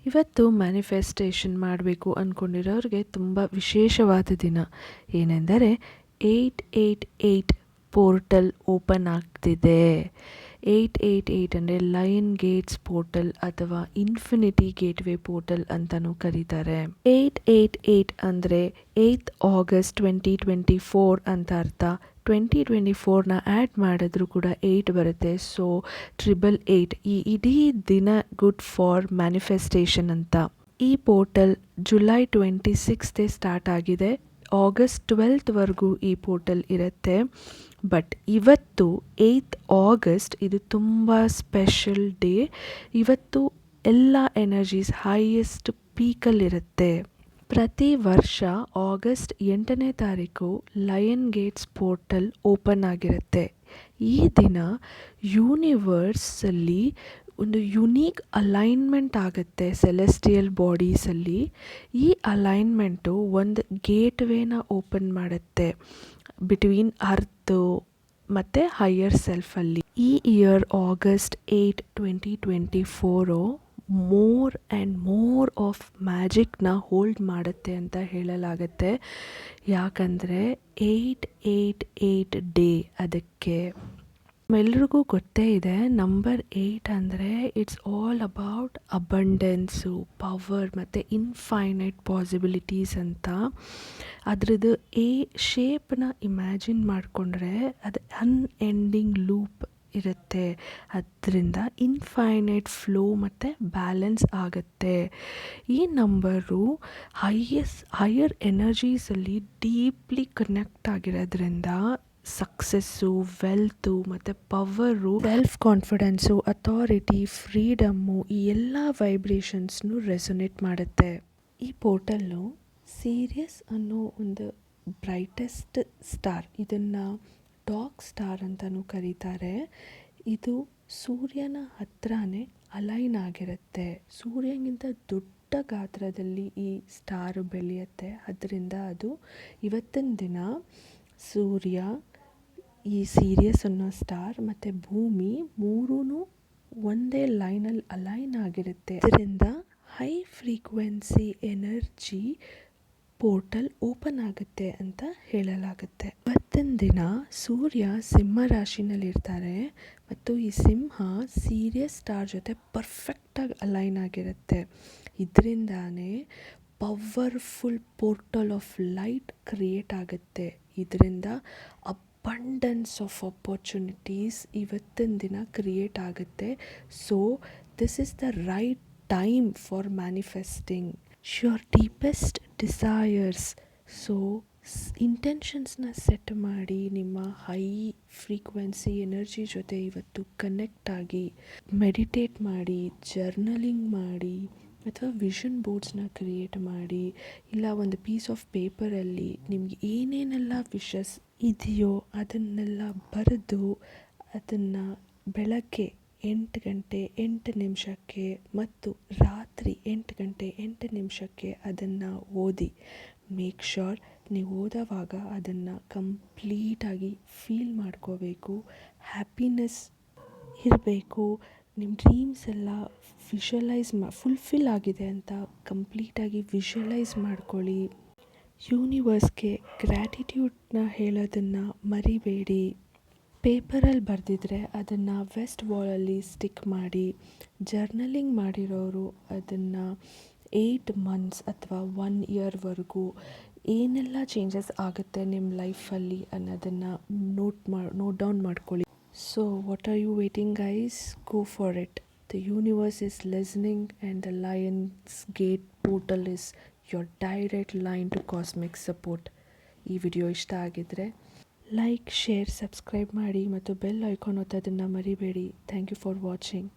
ಇವತ್ತು ಮ್ಯಾನಿಫೆಸ್ಟೇಷನ್ ಮಾಡಬೇಕು ಅಂದ್ಕೊಂಡಿರೋರಿಗೆ ತುಂಬ ವಿಶೇಷವಾದ ದಿನ. ಏನೆಂದರೆ 888 ಪೋರ್ಟಲ್ ಓಪನ್ ಆಗ್ತಿದೆ. 888 ಅಂದರೆ ಲಯನ್ ಗೇಟ್ಸ್ ಪೋರ್ಟಲ್ ಅಥವಾ ಇನ್ಫಿನಿಟಿ ಗೇಟ್ವೇ ಪೋರ್ಟಲ್ ಅಂತಲೂ ಕರೀತಾರೆ. 888 ಅಂದರೆ 8th August 2024 ಅಂತ ಅರ್ಥ. 2024ನ ಆ್ಯಡ್ ಮಾಡಿದ್ರೂ ಕೂಡ 8 ಬರುತ್ತೆ. ಸೊ 888 ಈ ಇಡೀ ದಿನ ಗುಡ್ ಫಾರ್ ಮ್ಯಾನಿಫೆಸ್ಟೇಷನ್ ಅಂತ. ಈ ಪೋರ್ಟಲ್ ಜುಲೈ 26 ಸ್ಟಾರ್ಟ್ ಆಗಿದೆ. ಆಗಸ್ಟ್ 12ವರೆಗೂ ಈ ಪೋರ್ಟಲ್ ಇರುತ್ತೆ. ಬಟ್ ಇವತ್ತು 8th August ಇದು ತುಂಬ ಸ್ಪೆಷಲ್ ಡೇ. ಇವತ್ತು ಎಲ್ಲ ಎನರ್ಜೀಸ್ ಹೈಯೆಸ್ಟ್ ಪೀಕಲ್ಲಿರುತ್ತೆ. ಪ್ರತಿ ವರ್ಷ ಆಗಸ್ಟ್ 8ನೇ ತಾರೀಕು ಲಯನ್ ಗೇಟ್ಸ್ ಪೋರ್ಟಲ್ ಓಪನ್ ಆಗಿರುತ್ತೆ. ಈ ದಿನ ಯೂನಿವರ್ಸಲ್ಲಿ ಒಂದು ಯುನೀಕ್ ಅಲೈನ್ಮೆಂಟ್ ಆಗುತ್ತೆ ಸೆಲೆಸ್ಟಿಯಲ್ ಬಾಡೀಸಲ್ಲಿ. ಈ ಅಲೈನ್ಮೆಂಟು ಒಂದು ಗೇಟ್ವೇನ ಓಪನ್ ಮಾಡುತ್ತೆ ಬಿಟ್ವೀನ್ ಅರ್ತು ಮತ್ತು ಹೈಯರ್ ಸೆಲ್ಫಲ್ಲಿ. ಈ year August 8, 2024 more and more of ಮ್ಯಾಜಿಕ್ನ ಹೋಲ್ಡ್ ಮಾಡುತ್ತೆ ಅಂತ ಹೇಳಲಾಗುತ್ತೆ. ಯಾಕಂದರೆ 888 ಡೇ ಅದಕ್ಕೆ. ಎಲ್ರಿಗೂ ಗೊತ್ತೇ ಇದೆ, ನಂಬರ್ 8 ಅಂದರೆ ಇಟ್ಸ್ ಆಲ್ ಅಬೌಟ್ ಅಬಂಡೆನ್ಸು, ಪವರ್ ಮತ್ತು ಇನ್ಫೈನೈಟ್ ಪಾಸಿಬಿಲಿಟೀಸ್ ಅಂತ. ಅದ್ರದ್ದು ಶೇಪ್ನ ಇಮ್ಯಾಜಿನ್ ಮಾಡಿಕೊಂಡ್ರೆ ಅದು ಅನ್ಎಂಡಿಂಗ್ ಲೂಪ್ ಇರುತ್ತೆ. ಅದರಿಂದ ಇನ್ಫೈನೈಟ್ ಫ್ಲೋ ಮತ್ತು ಬ್ಯಾಲೆನ್ಸ್ ಆಗುತ್ತೆ. ಈ ನಂಬರು ಹೈಯರ್ ಎನರ್ಜೀಸಲ್ಲಿ ಡೀಪ್ಲಿ ಕನೆಕ್ಟ್ ಆಗಿರೋದ್ರಿಂದ ಸಕ್ಸಸ್ಸು, ವೆಲ್ತು ಮತ್ತು power, self confidence, authority, freedom ಈ ಎಲ್ಲ ವೈಬ್ರೇಷನ್ಸ್ನು ರೆಸೊನೇಟ್ ಮಾಡುತ್ತೆ. ಈ ಪೋರ್ಟಲ್ಲು ಸೀರಿಯಸ್ ಅನ್ನೋ ಒಂದು ಬ್ರೈಟೆಸ್ಟ್ ಸ್ಟಾರ್, ಇದನ್ನು ಡಾಗ್ ಸ್ಟಾರ್ ಅಂತಲೂ ಕರೀತಾರೆ. ಇದು ಸೂರ್ಯನ ಹತ್ರನೇ ಅಲೈನ್ ಆಗಿರುತ್ತೆ. ಸೂರ್ಯನಿಗಿಂತ ದೊಡ್ಡ ಗಾತ್ರದಲ್ಲಿ ಈ ಸ್ಟಾರು ಬೆಳೆಯುತ್ತೆ. ಅದರಿಂದ ಅದು ಇವತ್ತಿನ ದಿನ ಸೂರ್ಯ, ಈ ಸೀರಿಯಸ್ ಅನ್ನೋ ಸ್ಟಾರ್ ಮತ್ತು ಭೂಮಿ ಮೂರೂ ಒಂದೇ ಲೈನಲ್ಲಿ ಅಲೈನ್ ಆಗಿರುತ್ತೆ. ಇದರಿಂದ high frequency energy portal open ಆಗುತ್ತೆ ಅಂತ ಹೇಳಲಾಗುತ್ತೆ. ಇವತ್ತಿನ ದಿನ ಸೂರ್ಯ ಸಿಂಹ ರಾಶಿನಲ್ಲಿರ್ತಾರೆ ಮತ್ತು ಈ ಸಿಂಹ ಸೀರಿಯಸ್ ಸ್ಟಾರ್ ಜೊತೆ ಪರ್ಫೆಕ್ಟಾಗಿ ಅಲೈನ್ ಆಗಿರುತ್ತೆ. ಇದರಿಂದಾನೇ powerful portal of light create ಆಗುತ್ತೆ. ಇದರಿಂದ ಅಬಂಡೆನ್ಸ್ ಆಫ್ ಆಪರ್ಚುನಿಟೀಸ್ ಇವತ್ತಿನ ದಿನ ಕ್ರಿಯೇಟ್ ಆಗುತ್ತೆ. So this is the right time for manifesting your deepest desires. So ಇಂಟೆನ್ಷನ್ಸ್ನ ಸೆಟ್ ಮಾಡಿ ನಿಮ್ಮ ಹೈ ಫ್ರೀಕ್ವೆನ್ಸಿ ಎನರ್ಜಿ ಜೊತೆ ಇವತ್ತು ಕನೆಕ್ಟ್ ಆಗಿ ಮೆಡಿಟೇಟ್ ಮಾಡಿ, ಜರ್ನಲಿಂಗ್ ಮಾಡಿ ಅಥವಾ ವಿಷನ್ ಬೋರ್ಡ್ಸ್ನ ಕ್ರಿಯೇಟ್ ಮಾಡಿ, ಇಲ್ಲ ಒಂದು ಪೀಸ್ ಆಫ್ ಪೇಪರಲ್ಲಿ ನಿಮಗೆ ಏನೇನೆಲ್ಲ ವಿಷಸ್ ಇದೆಯೋ ಅದನ್ನೆಲ್ಲ ಬರೆದು ಅದನ್ನು ಬೆಳಗ್ಗೆ 8 ಗಂಟೆ 8 ನಿಮಿಷಕ್ಕೆ ಮತ್ತು ರಾತ್ರಿ 8 ಗಂಟೆ 8 ನಿಮಿಷಕ್ಕೆ ಅದನ್ನು ಓದಿ. ಮೇಕ್ ಶ್ಯೂರ್ ನೀವು ಓದೋವಾಗ ಅದನ್ನು ಕಂಪ್ಲೀಟಾಗಿ ಫೀಲ್ ಮಾಡ್ಕೋಬೇಕು. ಹ್ಯಾಪಿನೆಸ್ ಇರಬೇಕು. ನಿಮ್ಮ ಡ್ರೀಮ್ಸ್ ಎಲ್ಲ ಫುಲ್ಫಿಲ್ ಆಗಿದೆ ಅಂತ ಕಂಪ್ಲೀಟಾಗಿ ವಿಷುವಲೈಸ್ ಮಾಡ್ಕೊಳ್ಳಿ. ಯೂನಿವರ್ಸ್ಗೆ ಗ್ರ್ಯಾಟಿಟ್ಯೂಡ್ನ ಹೇಳೋದನ್ನು ಮರಿಬೇಡಿ. ಪೇಪರಲ್ಲಿ ಬರೆದಿದ್ರೆ ಅದನ್ನು ವೆಸ್ಟ್ ವಾಲಲ್ಲಿ ಸ್ಟಿಕ್ ಮಾಡಿ. ಜರ್ನಲಿಂಗ್ ಮಾಡಿರೋರು ಅದನ್ನು 8 ಮಂತ್ಸ್ ಅಥವಾ 1 ಇಯರ್ವರೆಗೂ ಏನೆಲ್ಲ ಚೇಂಜಸ್ ಆಗುತ್ತೆ ನಿಮ್ಮ ಲೈಫಲ್ಲಿ ಅನ್ನೋದನ್ನು ನೋಟ್ ಡೌನ್ ಮಾಡ್ಕೊಳ್ಳಿ. So what are you waiting guys? Go for it. The universe is listening and the lions gate portal is your direct line to cosmic support. ಈ ವಿಡಿಯೋ ಇಷ್ಟ ಆಗಿದ್ದರೆ ಲೈಕ್, ಶೇರ್, ಸಬ್ಸ್ಕ್ರೈಬ್ ಮಾಡಿ ಮತ್ತು bell icon ಒತ್ತೋದನ್ನು ಮರಿಬೇಡಿ. Thank you for watching.